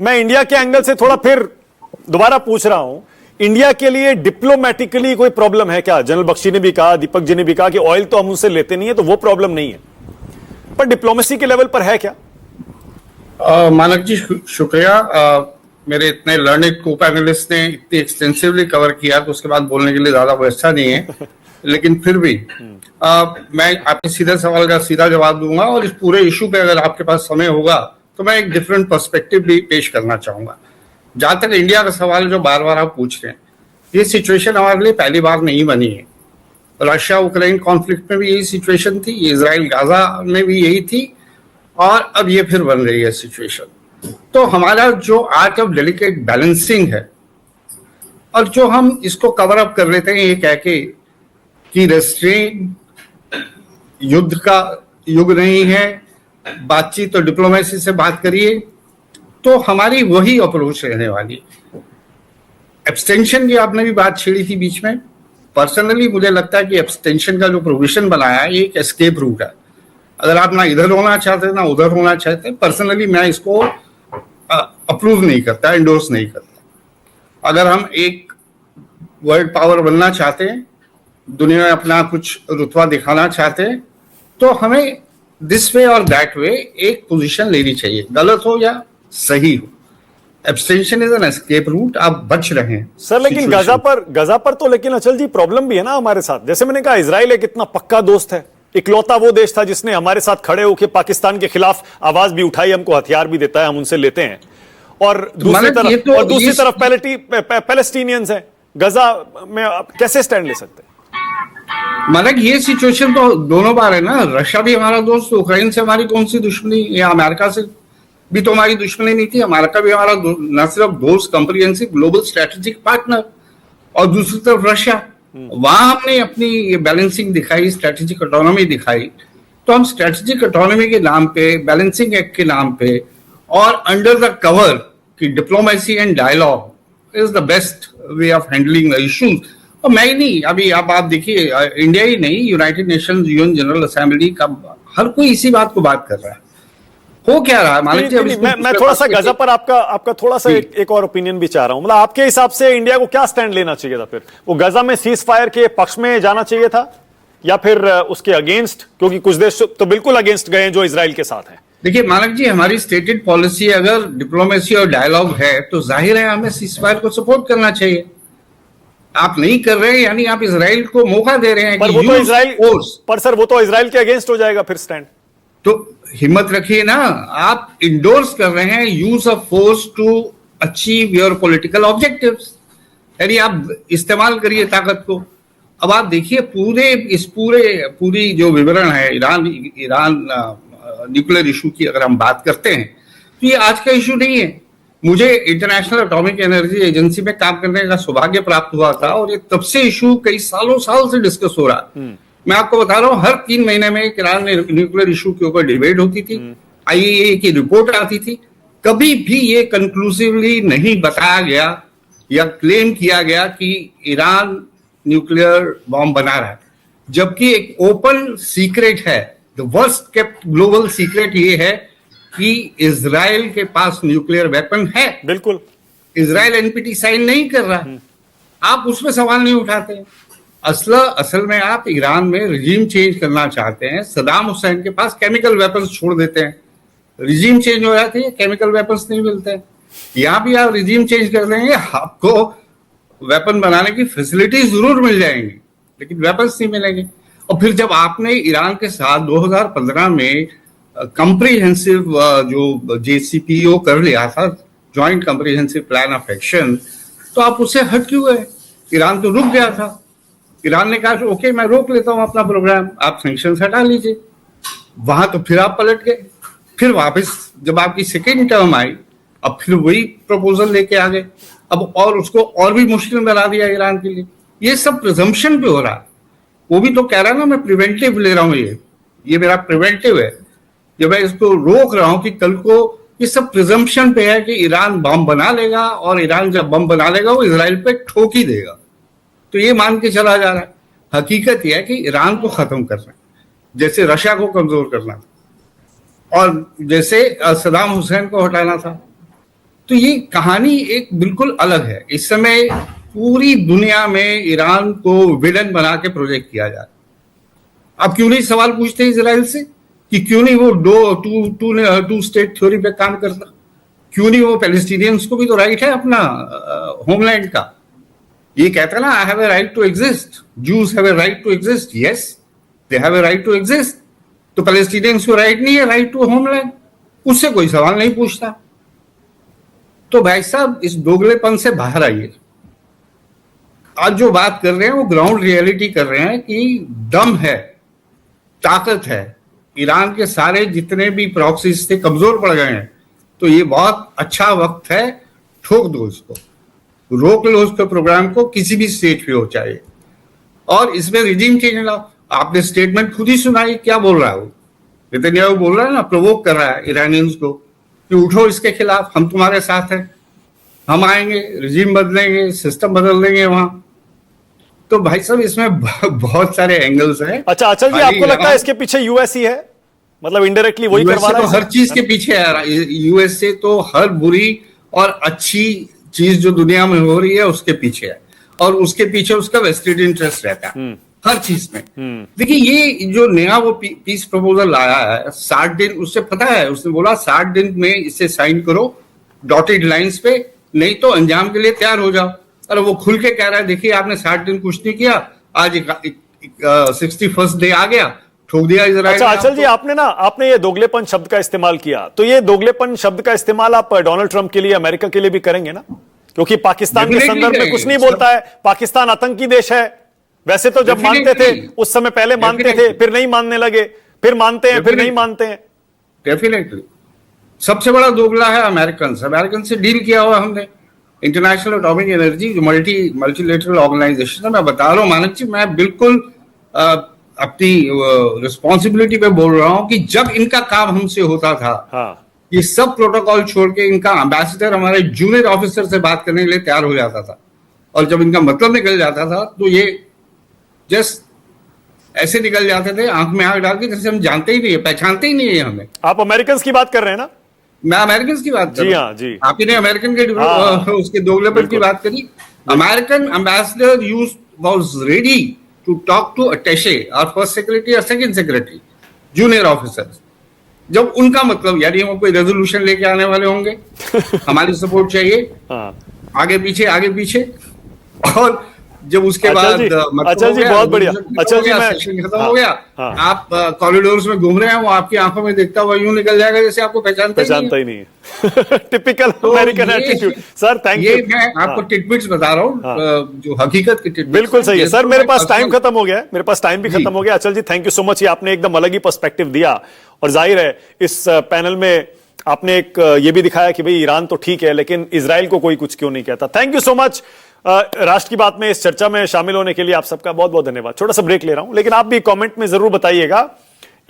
मैं इंडिया के एंगल से थोड़ा फिर दोबारा पूछ रहा हूं, इंडिया के लिए डिप्लोमेटिकली कोई प्रॉब्लम है क्या? जनरल बख्शी ने भी कहा, दीपक जी ने भी कहा कि ऑयल तो हम उनसे लेते नहीं है, तो वो प्रॉब्लम नहीं है, पर डिप्लोमेसी के लेवल पर है क्या? मानक जी शुक्रिया। मेरे इतने लर्निंग को पैनलिस्ट ने इतनी एक्सटेंसिवली कवर किया तो उसके बाद बोलने के लिए ज्यादा व्यवस्था नहीं है, लेकिन फिर भी मैं आपके सीधे सवाल का सीधा जवाब दूंगा, और इस पूरे इशू पे अगर आपके पास समय होगा तो मैं एक डिफरेंट पर्सपेक्टिव भी पेश करना चाहूंगा। जहां तक इंडिया का सवाल जो बार बार आप पूछ रहे हैं, ये सिचुएशन हमारे लिए पहली बार नहीं बनी है। रशिया यूक्रेन कॉन्फ्लिक्ट में भी यही सिचुएशन थी, इजराइल गाजा में भी यही थी, और अब ये फिर बन रही है सिचुएशन। तो हमारा जो आर्ट ऑफ डेलिकेट बैलेंसिंग है, और जो हम इसको कवर अप कर लेते हैं ये कह के कि रेस्ट्रेन युद्ध का युग नहीं है, बातचीत और डिप्लोमेसी से बात करिए, तो हमारी वही अप्रोच रहने वाली है। एब्सटेंशन की आपने भी बात छेड़ी थी बीच में। पर्सनली मुझे लगता है कि एब्सटेंशन का जो प्रोविजन बनाया है ये एक एस्केप रूट है। अगर आप ना इधर होना चाहते ना उधर होना चाहते, पर्सनली मैं इसको अप्रूव नहीं करता, इंडोर्स नहीं करता। अगर हम एक वर्ल्ड पावर बनना चाहते हैं, दुनिया में अपना कुछ रुतबा दिखाना चाहते हैं, तो हमें दिस वे और दैट वे एक पोजीशन लेनी चाहिए, गलत हो या सही हो। Abstention is an escape route, आप बच रहे हैं सर। लेकिन गजा पर तो लेकिन अचल जी प्रॉब्लम भी है ना हमारे साथ। जैसे मैंने कहा, इजराइल एक इतना पक्का दोस्त है, इकलौता वो देश था जिसने हमारे साथ खड़े होकर पाकिस्तान के खिलाफ आवाज भी उठाई, हमको हथियार भी देता है, हम उनसे लेते हैं। और दूसरी तरफ पैलेस्टीनियंस हैं। गजा में कैसे स्टैंड ले सकते हैं? मतलब ये सिचुएशन तो दोनों बार है ना। रशिया भी हमारा दोस्त, यूक्रेन से हमारी कौन सी दुश्मनी, या अमेरिका से भी तो हमारी दुश्मनी नहीं थी। अमेरिका भी हमारा न सिर्फ दोस्त, कंप्रिहेंसिव ग्लोबल स्ट्रेटेजिक पार्टनर, और दूसरी तरफ रशिया। वहां हमने अपनी बैलेंसिंग दिखाई, स्ट्रेटेजिक ऑटोनॉमी दिखाई। तो हम स्ट्रेटेजिक ऑटोनॉमी के नाम पे, बैलेंसिंग एक्ट के नाम पे, और अंडर द कवर की diplomacy and dialogue is the best way of handling the issues. और मैं ही नहीं, अभी आप देखिए, इंडिया ही नहीं, United Nations UN general assembly का हर कोई इसी बात को बात कर रहा है। हो क्या रहा है? मैं थोड़ा सा गजा पर आपका थोड़ा सा एक और ओपिनियन भी चाह रहा हूं। मतलब आपके हिसाब से इंडिया को क्या स्टैंड लेना चाहिए था? फिर वो गजा में सीज फायर के पक्ष में जाना चाहिए था, या फिर उसके अगेंस्ट? क्योंकि कुछ देश तो बिल्कुल अगेंस्ट गए जो इजराइल के साथ हैं। देखिए मानक जी, हमारी स्टेटेड पॉलिसी अगर डिप्लोमेसी और डायलॉग है तो जाहिर है हमें सीज फायर को सपोर्ट करना चाहिए। आप नहीं कर रहे हैं, यानी आप इजराइल को मौका दे रहे हैं। पर वो तो इजराइल, पर सर वो तो इजराइल के अगेंस्ट हो जाएगा फिर स्टैंड। तो हिम्मत रखिए ना, आप इंडोर्स कर रहे हैं use of force to achieve your political objectives, यानी आप इस्तेमाल करिए ताकत को। अब आप देखिए पूरी जो विवरण है ईरान न्यूक्लियर इशू की, अगर हम बात करते हैं तो ये आज का इशू नहीं है। मुझे इंटरनेशनल एटॉमिक एनर्जी एजेंसी में काम करने का सौभाग्य प्राप्त हुआ था, और ये तब से इशू कई साल से डिस्कस हो रहा है। मैं आपको बता रहा हूँ, हर 3 महीने में ईरान न्यूक्लियर इशू के ऊपर डिबेट होती थी, IAEA की रिपोर्ट आती थी। कभी भी ये कंक्लूसिवली नहीं बताया गया या क्लेम किया गया कि ईरान न्यूक्लियर बॉम्ब बना रहा है, जबकि एक ओपन सीक्रेट है, the worst kept global secret ये है कि इजराइल के पास न्यूक्लियर वेपन है। बिल्कुल, इजराइल NPT साइन नहीं कर रहा, आप उसमें सवाल नहीं उठाते। असल में आप ईरान में रिजीम चेंज करना चाहते हैं, सदाम हुसैन के पास केमिकल वेपन्स छोड़ देते हैं, रिजीम चेंज हो जाती है, केमिकल वेपन्स नहीं मिलते हैं। यहाँ भी आप रिजीम चेंज कर देंगे, आपको वेपन बनाने की फैसिलिटी जरूर मिल जाएंगी, लेकिन वेपन्स नहीं मिलेंगे। और फिर जब आपने ईरान के साथ 2015 में कंप्रिहेंसिव जो JCPO कर लिया था, joint comprehensive plan of action, तो आप उससे हट क्यों गए? ईरान तो रुक गया था। ईरान ने कहा ओके मैं रोक लेता हूं अपना प्रोग्राम, आप सैंक्शन हटा लीजिए। वहां तो फिर आप पलट गए, फिर वापस जब आपकी सेकेंड टर्म आई, अब फिर वही प्रपोजल लेके आ गए, अब और उसको और भी मुश्किल बना दिया ईरान के लिए। ये सब प्रिजम्पशन पे हो रहा है। वो भी तो कह रहा है ना, मैं प्रिवेंटिव ले रहा हूं, ये मेरा प्रिवेंटिव है, जब मैं इसको रोक रहा हूं कि कल को ये सब प्रिजम्पशन पे है कि ईरान बम बना लेगा, और ईरान जब बम बना लेगा वो इजराइल पे ठोक ही देगा। तो ये मान के चला जा रहा है। हकीकत यह है कि ईरान को खत्म करना है, जैसे रशिया को कमजोर करना था, और जैसे सदाम हुसैन को हटाना था। तो ये कहानी एक बिल्कुल अलग है। इस समय पूरी दुनिया में ईरान को विलन बना के प्रोजेक्ट किया जा रहा है। अब क्यों नहीं सवाल पूछते इजराइल से कि क्यों नहीं वो टू स्टेट थ्योरी पे काम करता, क्यों नहीं वो पैलेस्टीनियंस को भी तो राइट है अपना होमलैंड का। ये कहता है ना, I have a right to exist, Jews have a right to exist, yes they have a right to exist. तो पैलेस्टीनियंस को राइट नहीं है राइट टू होमलैंड, उससे कोई सवाल नहीं पूछता। तो भाई साहब इस दोगलेपन से बाहर आइए। आज जो बात कर रहे हैं वो ग्राउंड रियलिटी कर रहे हैं कि दम है, ताकत है। ईरान के सारे जितने भी प्रॉक्सीज थे कमजोर पड़ गए हैं, तो ये बहुत अच्छा वक्त है, ठोक दो इसको, रोक लो उसके प्रोग्राम को, किसी भी स्टेज पे हो चाहे। और इसमें रिजीम चेंज लाओ। आपने स्टेटमेंट खुद ही सुनाई, क्या बोल रहा है वो? नेतन्याहू बोल रहा है ना, प्रोवोक कर रहा है ईरानियंस को कि उठो इसके खिलाफ, हम तुम्हारे साथ हैं, हम आएंगे, रिजीम बदलेंगे, सिस्टम बदल देंगे वहां। तो भाई साहब इसमें बहुत सारे एंगल्स हैं। अच्छा अचल जी, आपको लगता है इसके पीछे यूएस ही है, मतलब इनडायरेक्टली वही करवा रहा है? तो हर चीज के पीछे है यूएस से, तो हर बुरी और अच्छी चीज जो दुनिया में हो रही है उसके पीछे है, और उसके पीछे उसका वेस्टेड इंटरेस्ट रहता है हर चीज में। देखिए ये जो नया वो पीस प्रपोजल लाया है 60 दिन, उससे पता है, उसने बोला 60 दिन में इसे साइन करो डॉटेड लाइंस पे, नहीं तो अंजाम के लिए तैयार हो जाओ। और वो खुल के कह रहा है, देखिए आपने 60 दिन कुछ नहीं किया, आज 61st डे आ गया, ठोक दिया इजराइल। अच्छा अचल जी, आपने ये दोगलेपन शब्द का इस्तेमाल किया, तो ये दोगलेपन शब्द का इस्तेमाल आप डोनाल्ड ट्रंप के लिए, अमेरिका के लिए भी करेंगे ना? क्योंकि पाकिस्तान के संदर्भ में कुछ नहीं बोलता है, पाकिस्तान आतंकी देश है। वैसे तो जब मानते थे उस समय, पहले मानते थे फिर नहीं मानने लगे, फिर मानते हैं फिर नहीं मानते हैं। डेफिनेटली सबसे बड़ा दोगला है अमेरिकन से डील किया हुआ हमने। इंटरनेशनल एटॉमिक एनर्जी जो मल्टीलेटरल ऑर्गेनाइजेशन है, मैं बता रहा हूँ मानक जी, मैं बिल्कुल अपनी रिस्पॉन्सिबिलिटी पे बोल रहा हूँ कि जब इनका काम हमसे होता था, हाँ, ये सब प्रोटोकॉल छोड़ के इनका एम्बेसडर हमारे जूनियर ऑफिसर से बात करने के लिए तैयार हो जाता था, और जब इनका मतलब निकल जाता था तो ये जस्ट ऐसे निकल जाते थे आंख में आंख डाल के, जैसे हम जानते ही नहीं है, पहचानते ही नहीं है हमें। आप अमेरिकन की बात कर रहे हैं ना? मैं अमेरिकन की बात कर जी रहा हूं। हाँ जी, आप ही ने अमेरिकन के उसके दोगलेपन की बात करी। American ambassador was ready to talk to attache और फर्स्ट सेक्रेटरी और सेकंड सेक्रेटरी, जूनियर ऑफिसर्स, जब उनका मतलब यानी वो कोई रेजोल्यूशन लेके आने वाले होंगे, हमारी सपोर्ट चाहिए, आगे पीछे। और जब उसके बाद अचल जी बहुत बढ़िया, अचल जी सेशन खत्म हो गया, आप कॉरिडोर्स में घूम रहे हैं, वो आपकी आंखों में देखता हुआ यूं निकल जाएगा जैसे आपको पहचानता ही नहीं है। Typical American attitude. Sir thank you. ये मैं आपको टिटबिट्स बता रहा हूँ, जो हकीकत के टिटबिट्स। बिल्कुल सही है सर, मेरे पास टाइम खत्म हो गया है, मेरे पास टाइम भी खत्म हो गया। अचल जी थैंक यू सो मच, ये आपने एकदम अलग ही पर्सपेक्टिव दिया, और जाहिर है इस पैनल में आपने एक ये भी दिखाया कि भाई ईरान तो ठीक है, लेकिन इजराइल को कोई कुछ क्यों नहीं कहता। Thank you so much. राष्ट्र की बात में इस चर्चा में शामिल होने के लिए आप सबका बहुत बहुत धन्यवाद। छोटा सा ब्रेक ले रहा हूं, लेकिन आप भी कमेंट में जरूर बताइएगा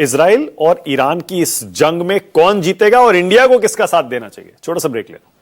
इजराइल और ईरान की इस जंग में कौन जीतेगा और इंडिया को किसका साथ देना चाहिए। छोटा सा ब्रेक ले रहा हूं।